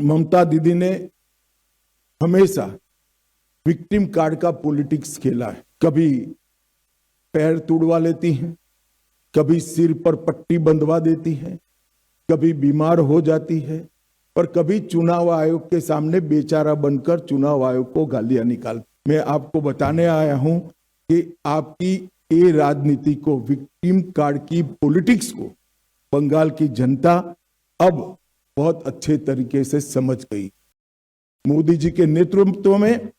ममता दीदी ने हमेशा विक्टिम कार्ड का पॉलिटिक्स खेला है। कभी पैर तुड़वा लेती हैं, कभी सिर पर पट्टी बंधवा देती हैं, कभी बीमार हो जाती है और कभी चुनाव आयोग के सामने बेचारा बनकर चुनाव आयोग को गालियां निकालती। मैं आपको बताने आया हूं कि आपकी ये राजनीति को, विक्टिम कार्ड की पॉलिटिक्स को बंगाल की जनता अब बहुत अच्छे तरीके से समझ गई। मोदी जी के नेतृत्व में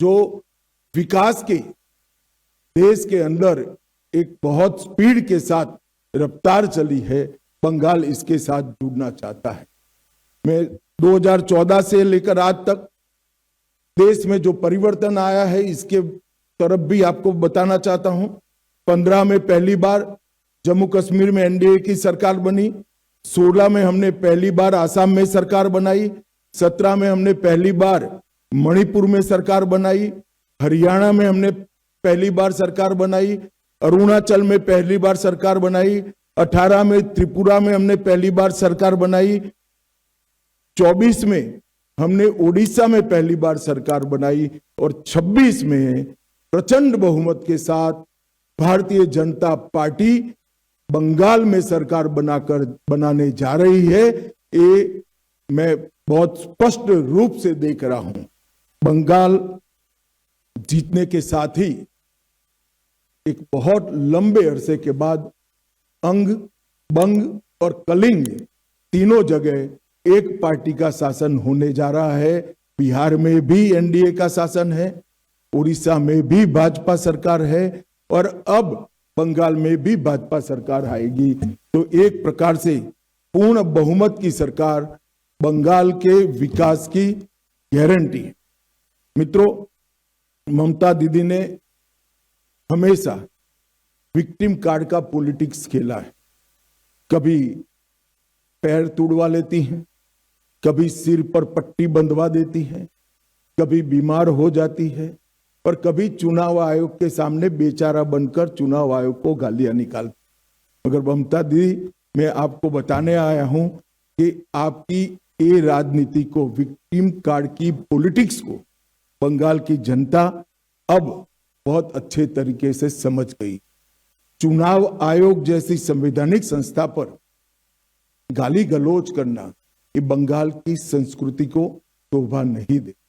जो विकास के देश के अंदर एक बहुत स्पीड के साथ रफ्तार चली है, बंगाल इसके साथ जुड़ना चाहता है। मैं 2014 से लेकर आज तक देश में जो परिवर्तन आया है इसके तरफ भी आपको बताना चाहता हूं। 15 में पहली बार जम्मू कश्मीर में एनडीए की सरकार बनी, 16 में हमने पहली बार आसाम में सरकार बनाई, 17 में हमने पहली बार मणिपुर में सरकार बनाई, हरियाणा में हमने पहली बार सरकार बनाई, अरुणाचल में पहली बार सरकार बनाई, 18 में त्रिपुरा में हमने पहली बार सरकार बनाई, 24 में हमने ओडिशा में पहली बार सरकार बनाई और 26 में प्रचंड बहुमत के साथ भारतीय जनता पार्टी बंगाल में सरकार बनाने जा रही है। ये मैं बहुत स्पष्ट रूप से देख रहा हूं। बंगाल जीतने के साथ ही एक बहुत लंबे अरसे के बाद अंग, बंग और कलिंग तीनों जगह एक पार्टी का शासन होने जा रहा है। बिहार में भी एनडीए का शासन है, उड़ीसा में भी भाजपा सरकार है और अब बंगाल में भी भाजपा सरकार आएगी। तो एक प्रकार से पूर्ण बहुमत की सरकार बंगाल के विकास की गारंटी है। मित्रों, ममता दीदी ने हमेशा विक्टिम कार्ड का पॉलिटिक्स खेला है। कभी पैर तुड़वा लेती हैं, कभी सिर पर पट्टी बंधवा देती हैं, कभी बीमार हो जाती है और कभी चुनाव आयोग के सामने बेचारा बनकर चुनाव आयोग को गालियां निकालती। मगर ममता दीदी, मैं आपको बताने आया हूं कि आपकी ये राजनीति को, विक्टिम कार्ड की पॉलिटिक्स को बंगाल की जनता अब बहुत अच्छे तरीके से समझ गई। चुनाव आयोग जैसी संवैधानिक संस्था पर गाली गलौज करना ये बंगाल की संस्कृति को शोभा नहीं देता।